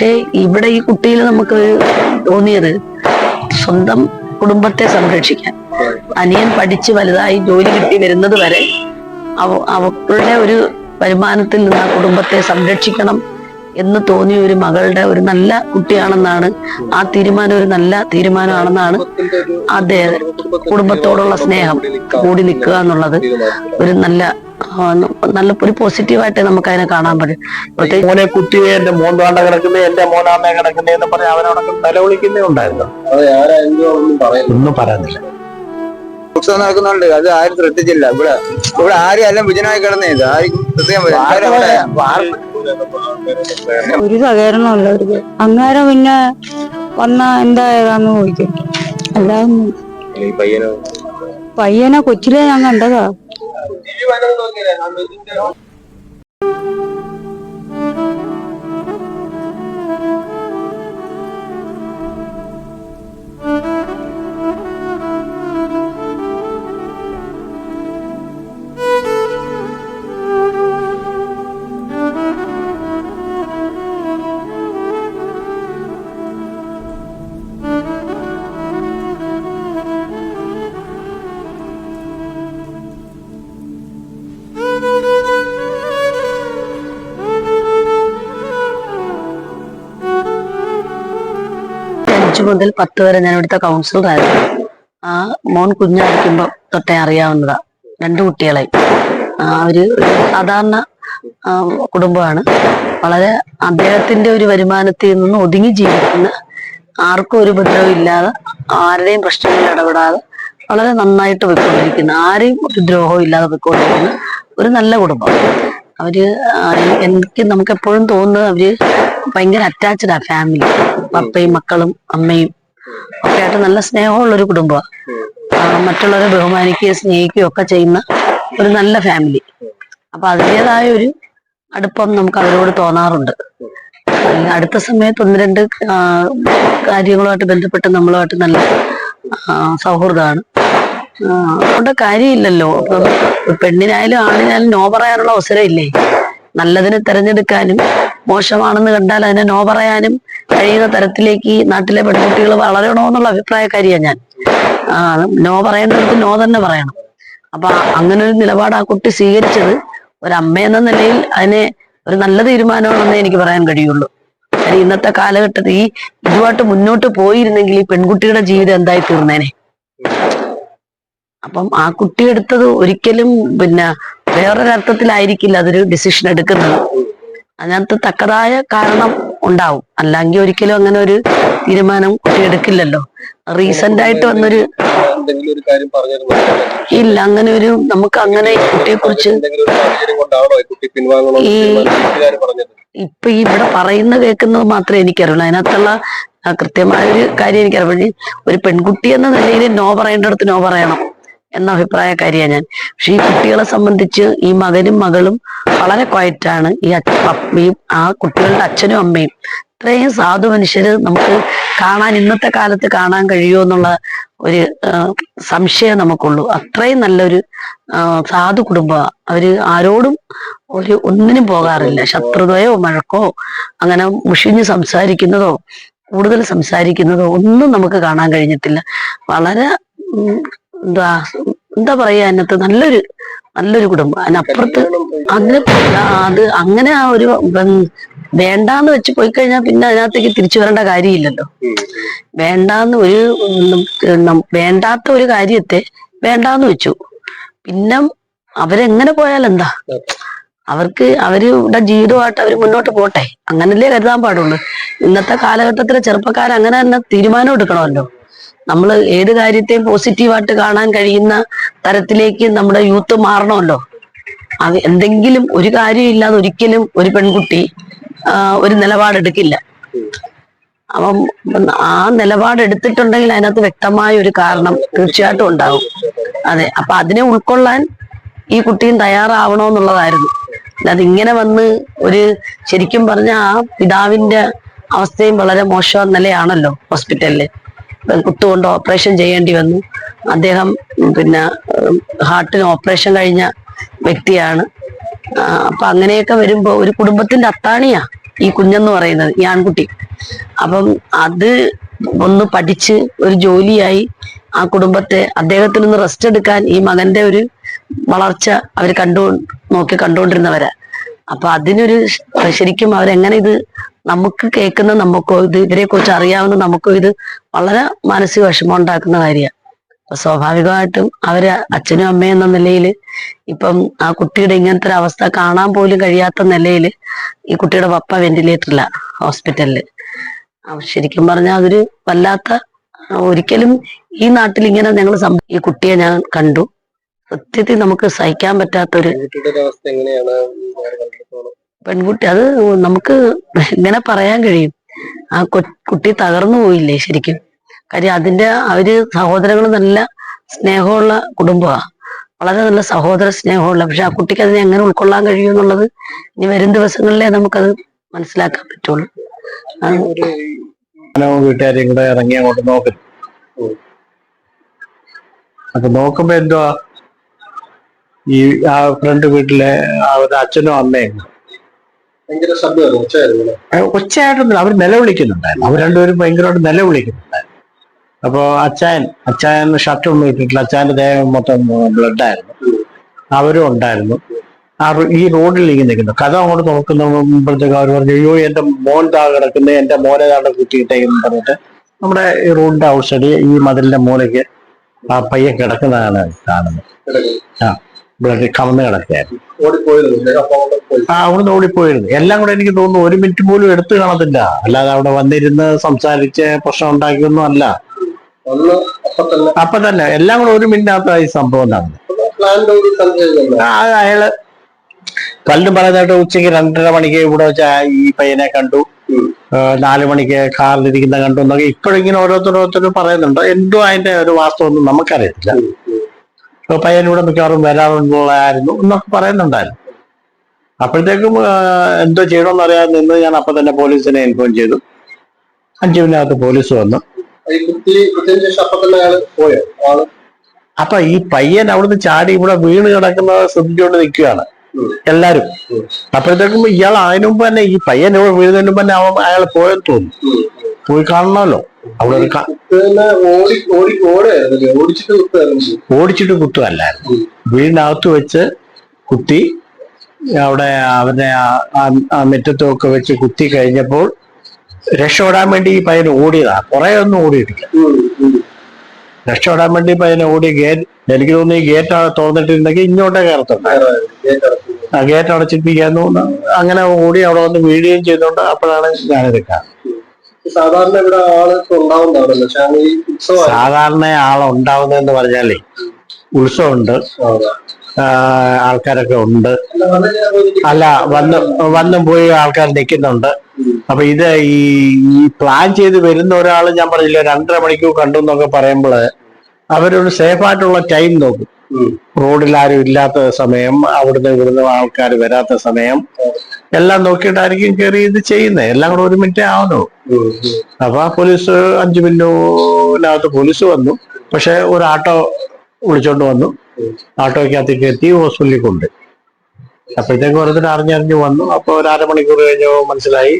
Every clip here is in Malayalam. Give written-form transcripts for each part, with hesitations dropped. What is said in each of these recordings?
പക്ഷേ ഇവിടെ ഈ കുട്ടിയിൽ നമുക്ക് തോന്നിയത് സ്വന്തം കുടുംബത്തെ സംരക്ഷിക്കാൻ അനിയൻ പഠിച്ച് വലുതായി ജോലി കിട്ടി വരുന്നത് വരെ അവരുടെ ഒരു വരുമാനത്തിൽ നിന്ന് ആ കുടുംബത്തെ സംരക്ഷിക്കണം എന്ന് തോന്നിയ ഒരു മകളുടെ ഒരു നല്ല കുട്ടിയാണെന്നാണ് ആ തീരുമാനം, ഒരു നല്ല തീരുമാനമാണെന്നാണ് അദ്ദേഹം കുടുംബത്തോടുള്ള സ്നേഹം കൂടി നിൽക്കുക എന്നുള്ളത് ഒരു നല്ല ഒരു പോസിറ്റീവായിട്ട് നമുക്ക് അതിനെ കാണാൻ പറ്റും. മോനെ കുട്ടിയെ എന്റെ മോൻ താണ്ട കിടക്കുന്നേ, എന്റെ മോനാമ്മ കിടക്കുന്നേ എന്ന് പറഞ്ഞ് അവനവിടെ നിലവിളിക്കുന്നേ ഉണ്ടായിരുന്നു. ഒന്നും പറയാനില്ല. ഉത്സവം നടക്കുന്നുണ്ട്, അത് ആരും ശ്രദ്ധിച്ചില്ല. ഇവിടെ ആരും എല്ലാം വിജയനായി കിടന്നത് ആർക്കും ഒരു സഹകരണമല്ല അവർക്ക്. അങ്ങേരം പിന്നെ വന്ന എന്താ ഏതാന്ന് ചോദിക്കും. അല്ലാതെ പയ്യനെ കൊച്ചിലെ ഞാൻ കണ്ടതാ. മുതൽ 10 വരെ ഞാൻ ഇവിടുത്തെ കൗൺസിലറായിരുന്നു. ആ മോൻ കുഞ്ഞായിരിക്കുമ്പോ തൊട്ടേ അറിയാവുന്നതാ. 2 കുട്ടികളെ. അവര് സാധാരണ കുടുംബമാണ്. വളരെ അദ്ദേഹത്തിന്റെ ഒരു വരുമാനത്തിൽ നിന്ന് ഒതുങ്ങി ജീവിക്കുന്ന, ആർക്കും ഒരു ഉപദ്രവം ഇല്ലാതെ, ആരുടെയും പ്രശ്നങ്ങളിൽ ഇടപെടാതെ വളരെ നന്നായിട്ട് പോയിക്കൊണ്ടിരിക്കുന്ന, ആരെയും ഒരു ദ്രോഹവും ഇല്ലാതെ പോയിക്കൊണ്ടിരിക്കുന്ന ഒരു നല്ല കുടുംബം. നമുക്ക് എപ്പോഴും തോന്നുന്നത് അവര് ഭയങ്കര അറ്റാച്ച്ഡ് ആ ഫാമിലി. പപ്പയും മക്കളും അമ്മയും ഒക്കെ ആയിട്ട് നല്ല സ്നേഹമുള്ളൊരു കുടുംബമാണ്. മറ്റുള്ളവരെ ബഹുമാനിക്കുകയും സ്നേഹിക്കുകയും ഒക്കെ ചെയ്യുന്ന ഒരു നല്ല ഫാമിലി. അപ്പൊ അതിൻ്റെതായ ഒരു അടുപ്പം നമുക്ക് അവരോട് തോന്നാറുണ്ട്. അടുത്ത സമയത്ത് 1-2 കാര്യങ്ങളുമായിട്ട് ബന്ധപ്പെട്ട് നമ്മളുമായിട്ട് നല്ല സൗഹൃദമാണ്. അതുകൊണ്ട് കാര്യമില്ലല്ലോ. പെണ്ണിനായാലും ആണിനായാലും നോ പറയാനുള്ള അവസരം ഇല്ലേ? നല്ലതിനെ തെരഞ്ഞെടുക്കാനും മോശമാണെന്ന് കണ്ടാൽ അതിനെ നോ പറയാനും കഴിയുന്ന തരത്തിലേക്ക് നാട്ടിലെ പെൺകുട്ടികൾ വളരണോന്നുള്ള അഭിപ്രായക്കാരിയാണ് ഞാൻ. നോ പറയേണ്ടടുത്ത് നോ തന്നെ പറയണം. അപ്പൊ അങ്ങനെ ഒരു നിലപാട് ആ കുട്ടി സ്വീകരിച്ചത് ഒരമ്മ എന്ന നിലയിൽ അതിനെ ഒരു നല്ല തീരുമാനമാണെന്നേ എനിക്ക് പറയാൻ കഴിയുള്ളൂ. ഇന്നത്തെ കാലഘട്ടത്തിൽ ഇതുമായിട്ട് മുന്നോട്ട് പോയിരുന്നെങ്കിൽ ഈ പെൺകുട്ടിയുടെ ജീവിതം എന്തായി തീർന്നേനെ. അപ്പം ആ കുട്ടി എടുത്തത് ഒരിക്കലും വേറൊരർത്ഥത്തിലായിരിക്കില്ല അതൊരു ഡിസിഷൻ എടുക്കുന്നത്. അതിനകത്ത് തക്കതായ കാരണം ഉണ്ടാവും. അല്ലെങ്കിൽ ഒരിക്കലും അങ്ങനെ ഒരു തീരുമാനം കുട്ടി എടുക്കില്ലല്ലോ. റീസെന്റ് ആയിട്ട് വന്നൊരു ഇല്ല, അങ്ങനെ ഒരു നമുക്ക് അങ്ങനെ കുട്ടിയെ കുറിച്ച് ഇപ്പൊ ഇവിടെ പറയുന്ന കേൾക്കുന്നത് മാത്രമേ എനിക്കറിയുള്ളൂ. അതിനകത്തുള്ള കൃത്യമായൊരു കാര്യം എനിക്കറിയാം. ഒരു പെൺകുട്ടി എന്ന നിലയിൽ നോ പറയേണ്ടടുത്ത് നോ പറയണം എന്ന അഭിപ്രായക്കാരിയാണ് ഞാൻ. പക്ഷെ ഈ കുട്ടികളെ സംബന്ധിച്ച് ഈ മകനും മകളും വളരെ ക്വയറ്റാണ്. ആ കുട്ടികളുടെ അച്ഛനും അമ്മയും ഇത്രയും സാധു മനുഷ്യര് നമുക്ക് ഇന്നത്തെ കാലത്ത് കാണാൻ കഴിയുമോ എന്നുള്ള ഒരു സംശയം നമുക്കുള്ളൂ. അത്രയും നല്ലൊരു സാധു കുടുംബമാണ്. അവര് ആരോടും ഒന്നിനും പോകാറില്ല. ശത്രുതയോ മഴക്കോ അങ്ങനെ മുഷിഞ്ഞ് സംസാരിക്കുന്നതോ കൂടുതൽ സംസാരിക്കുന്നതോ ഒന്നും നമുക്ക് കാണാൻ കഴിഞ്ഞിട്ടില്ല. വളരെ എന്താ പറയാ, അതിനകത്ത് നല്ലൊരു കുടുംബം. അതിനപ്പുറത്ത് അങ്ങനെ ആ ഒരു വേണ്ടാന്ന് വെച്ച് പോയി കഴിഞ്ഞാൽ പിന്നെ അതിനകത്തേക്ക് തിരിച്ചു വരേണ്ട കാര്യമില്ലല്ലോ. വേണ്ടാത്ത ഒരു കാര്യത്തെ വേണ്ടാന്ന് വെച്ചു. പിന്നെ അവരെങ്ങനെ പോയാലെന്താ? അവരുടെ ജീവിതമായിട്ട് അവർ മുന്നോട്ട് പോട്ടെ, അങ്ങനല്ലേ കരുതാൻ പാടുള്ളൂ. ഇന്നത്തെ കാലഘട്ടത്തിലെ ചെറുപ്പക്കാർ അങ്ങനെ തന്നെ തീരുമാനം എടുക്കണമല്ലോ. നമ്മൾ ഏത് കാര്യത്തെയും പോസിറ്റീവായിട്ട് കാണാൻ കഴിയുന്ന തരത്തിലേക്ക് നമ്മുടെ യൂത്ത് മാറണമല്ലോ. അത് എന്തെങ്കിലും ഒരു കാര്യമില്ലാതെ ഒരിക്കലും ഒരു പെൺകുട്ടി ഒരു നിലപാടെടുക്കില്ല. അപ്പം ആ നിലപാടെടുത്തിട്ടുണ്ടെങ്കിൽ അതിനകത്ത് വ്യക്തമായ ഒരു കാരണം തീർച്ചയായിട്ടും ഉണ്ടാവും. അതെ, അപ്പൊ അതിനെ ഉൾക്കൊള്ളാൻ ഈ കുട്ടിയും തയ്യാറാവണമെന്നുള്ളതായിരുന്നു. അല്ലാതെ ഇങ്ങനെ വന്ന് ശരിക്കും പറഞ്ഞ ആ പിതാവിന്റെ അവസ്ഥയും വളരെ മോശം നിലയാണല്ലോ. ഹോസ്പിറ്റലില് കുത്തുകൊണ്ട് ഓപ്പറേഷൻ ചെയ്യേണ്ടി വന്നു. അദ്ദേഹം ഹാർട്ടിന് ഓപ്പറേഷൻ കഴിഞ്ഞ വ്യക്തിയാണ്. അപ്പൊ അങ്ങനെയൊക്കെ വരുമ്പോ ഒരു കുടുംബത്തിന്റെ അത്താണിയാ ഈ കുഞ്ഞെന്ന് പറയുന്നത്, ഈ ആൺകുട്ടി. അപ്പം അത് ഒന്ന് പഠിച്ച് ഒരു ജോലിയായി ആ കുടുംബത്തെ, അദ്ദേഹത്തിനൊന്ന് റെസ്റ്റ് എടുക്കാൻ ഈ മകന്റെ ഒരു വളർച്ച അവർ കണ്ടുകൊണ്ടിരുന്നവരാ. അപ്പൊ അതിനൊരു ശരിക്കും അവരെങ്ങനെ ഇത് നമുക്ക് കേൾക്കുന്ന നമുക്കോ ഇത് ഇവരെ കുറിച്ച് അറിയാവുന്ന നമുക്കോ ഇത് വളരെ മാനസിക വിഷമം ഉണ്ടാക്കുന്ന കാര്യമാണ്. അപ്പൊ സ്വാഭാവികമായിട്ടും അവര് അച്ഛനും അമ്മയും എന്ന നിലയിൽ ഇപ്പം ആ കുട്ടിയുടെ ഇങ്ങനത്തെ ഒരു അവസ്ഥ കാണാൻ പോലും കഴിയാത്ത നിലയിൽ ഈ കുട്ടിയുടെ പപ്പ വെന്റിലേറ്ററില്ല ഹോസ്പിറ്റലില്. ശരിക്കും പറഞ്ഞാൽ അതൊരു വല്ലാത്ത, ഒരിക്കലും ഈ നാട്ടിൽ ഇങ്ങനെ ഞങ്ങൾ ഈ കുട്ടിയെ ഞാൻ കണ്ടു. സത്യത്തിൽ നമുക്ക് സഹിക്കാൻ പറ്റാത്തൊരു പെൺകുട്ടി. അത് നമുക്ക് എങ്ങനെ പറയാൻ കഴിയും? ആ കുട്ടി തകർന്നു പോയില്ലേ ശരിക്കും. കാര്യം അവര് സഹോദരങ്ങൾ നല്ല സ്നേഹമുള്ള കുടുംബമാണ്, വളരെ നല്ല സഹോദര സ്നേഹമുള്ള. പക്ഷെ ആ കുട്ടിക്ക് അതിനെ എങ്ങനെ ഉൾക്കൊള്ളാൻ കഴിയും എന്നുള്ളത് ഇനി വരും ദിവസങ്ങളിലേ നമുക്കത് മനസ്സിലാക്കാൻ പറ്റുള്ളൂ. വീട്ടുകാരെയും കൂടെ ഇറങ്ങി അങ്ങോട്ട് നോക്കും. അപ്പൊ നോക്കുമ്പോ എന്തുവാ, ഈ ആ ഫ്രണ്ട് വീട്ടിലെ അവരുടെ അച്ഛനും അമ്മയും ഒച്ചയായിട്ടൊന്നുമില്ല, അവർ നിലവിളിക്കുന്നുണ്ടായിരുന്നു. അവർ രണ്ടുപേരും ഭയങ്കരമായിട്ട് നിലവിളിക്കുന്നുണ്ടായിരുന്നു. അപ്പൊ അച്ചായൻ ഷർട്ടൊന്നും ഇട്ടിട്ടില്ല, അച്ചായന്റെ ദേഹം മൊത്തം ബ്ലഡായിരുന്നു. അവരും ഉണ്ടായിരുന്നു. ഈ റോഡിൽ ഇങ്ങനെ നിൽക്കുന്നു. കഥ അങ്ങോട്ട് നോക്കുമ്പോഴത്തേക്ക് അവർ പറഞ്ഞു, അയ്യോ എന്റെ മോൻ കിടക്കുന്നത്, എന്റെ മോനെ താഴെ കുത്തിയിട്ടേന്ന് പറഞ്ഞിട്ട് നമ്മുടെ ഈ റോഡിന്റെ ഔട്ട് സൈഡ് ഈ മതിലിന്റെ മൂലയ്ക്ക് ആ പയ്യൻ കിടക്കുന്നതാണ് കാണുന്നത്. ആ ബ്ലഡ് കമന്ന് കിടക്കുകയായിരുന്നു. അവിടുന്ന് ഓടിപ്പോയിരുന്നു. എല്ലാം കൂടെ എനിക്ക് തോന്നുന്നു 1 മിനിറ്റ് പോലും എടുത്തു കാണത്തില്ല. അല്ലാതെ അവിടെ വന്നിരുന്ന് സംസാരിച്ച് പ്രശ്നം ഉണ്ടാക്കിയൊന്നും അല്ല. അപ്പൊ തന്നെ എല്ലാം കൂടെ 1 മിനിറ്റിനകത്ത് ഈ സംഭവം നടന്നു. അയാള് പലരും പറയുന്നതായിട്ട് ഉച്ചയ്ക്ക് 2:30 മണിക്ക് ഇവിടെ വെച്ച ഈ പയ്യനെ കണ്ടു, 4 മണിക്ക് കാറിലിരിക്കുന്ന കണ്ടു എന്നൊക്കെ ഇപ്പോഴിങ്ങനെ ഓരോരുത്തരും പറയുന്നുണ്ട്. എന്തോ അതിന്റെ ഒരു വാസ്തവൊന്നും നമുക്കറിയത്തില്ല. പയ്യൻ ഇവിടെ മിക്കവാറും വരാറുള്ളതായിരുന്നു എന്നൊക്കെ പറയുന്നുണ്ടായിരുന്നു. അപ്പോഴത്തേക്കും എന്തോ ചെയ്യണമെന്ന് അറിയാതെ നിന്ന് ഞാൻ അപ്പൊ തന്നെ പോലീസിനെ ഇൻഫോം ചെയ്തു. 5 മിനിറ്റിനകത്ത് പോലീസ് വന്നു. അപ്പൊ ഈ പയ്യൻ അവിടുന്ന് ചാടി ഇവിടെ വീണ് കിടക്കുന്നത് ശ്രദ്ധിച്ചുകൊണ്ട് നിൽക്കുകയാണ് എല്ലാരും. അപ്പോഴത്തേക്കും ഇയാൾ അതിനു മുമ്പ് തന്നെ, ഈ പയ്യൻ ഇവിടെ വീഴുന്നതിന് മുമ്പ് തന്നെ അയാൾ പോയെന്ന് തോന്നുന്നു. പോയി കാണണമല്ലോ. അവിടെ ഓടിച്ചിട്ട് കുത്തുമല്ലായിരുന്നു, വീടിനകത്ത് വെച്ച് കുത്തി. അവിടെ അവനെ ആ മുറ്റത്തൊക്കെ വെച്ച് കുത്തി കഴിഞ്ഞപ്പോൾ രക്ഷപ്പെടാൻ വേണ്ടി ഈ പയ്യൻ ഓടിയതാ. കുറെ ഒന്നും ഓടിയിട്ടില്ല, രക്ഷപ്പെടാൻ വേണ്ടി പയ്യനെ ഓടി. എനിക്ക് തോന്നുന്നു ഈ ഗേറ്റ് തുറന്നിട്ടിരുന്നെങ്കിൽ ഇങ്ങോട്ടേ കയറത്തുണ്ട്. ആ ഗേറ്റ് അടച്ചിട്ടിരിക്കാന്ന് അങ്ങനെ ഓടി അവിടെ വന്ന് വീഴുകയും ചെയ്തോണ്ട് അപ്പോഴാണ് ഞാനെടുക്കാം. സാധാരണ ആളുണ്ടാവുന്നതെന്ന് പറഞ്ഞാലേ ഉത്സവമുണ്ട്, ആൾക്കാരൊക്കെ ഉണ്ട്, അല്ല വന്നും പോയി ആൾക്കാർ നിൽക്കുന്നുണ്ട്. അപ്പൊ ഇത് ഈ പ്ലാൻ ചെയ്ത് വരുന്ന ഒരാൾ, ഞാൻ പറഞ്ഞില്ല 2:30 മണിക്കൂർ കണ്ടു എന്നൊക്കെ പറയുമ്പോൾ അവരൊരു സേഫായിട്ടുള്ള ടൈം നോക്കും. റോഡിൽ ആരും ഇല്ലാത്ത സമയം, അവിടുന്ന് ഇവിടുന്ന് ആൾക്കാർ വരാത്ത സമയം എല്ലാം നോക്കിയിട്ടായിരിക്കും കയറി ഇത് ചെയ്യുന്നത്. എല്ലാം കൂടെ 1 മിനിറ്റേ ആവുന്നു. അപ്പൊ പോലീസ് 5 മിനിറ്റിനകത്ത് പോലീസ് വന്നു. പക്ഷെ ഒരു ആട്ടോ വിളിച്ചോണ്ട് വന്നു. ആട്ടോയ്ക്കകത്തേക്ക് എത്തി ഹോസ്പിറ്റലിൽ കൊണ്ട്. അപ്പോഴത്തേക്ക് ഓരോരുത്തർ അറിഞ്ഞറിഞ്ഞ് വന്നു. അപ്പൊ ഒരു 1/2 മണിക്കൂർ കഴിഞ്ഞോ മനസ്സിലായി,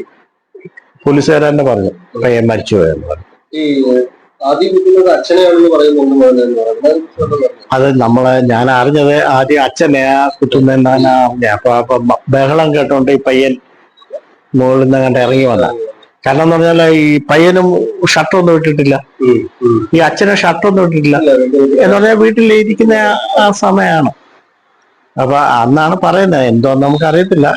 പോലീസുകാർ തന്നെ പറഞ്ഞു പയ്യൻ മരിച്ചു പോയെന്ന് പറഞ്ഞു. അത് ഞാൻ അറിഞ്ഞത് ആദ്യം അച്ഛനെ കുത്തുന്നതെന്നാണ് അറിഞ്ഞത്. അപ്പൊ ബഹളം കേട്ടോണ്ട് ഈ പയ്യൻ മുകളിൽ നിന്ന് കണ്ട് ഇറങ്ങി വന്ന. കാരണം എന്ന് പറഞ്ഞാൽ ഈ പയ്യനും ഷർട്ടൊന്നും ഇട്ടിട്ടില്ല, ഈ അച്ഛനും ഷർട്ടൊന്നും ഇട്ടിട്ടില്ല എന്ന് പറഞ്ഞാൽ വീട്ടിൽ ഇരിക്കുന്ന ആ സമയമാണ്. അപ്പൊ അന്നാണ് പറയുന്നത്, എന്തോന്ന് നമുക്ക് അറിയത്തില്ല.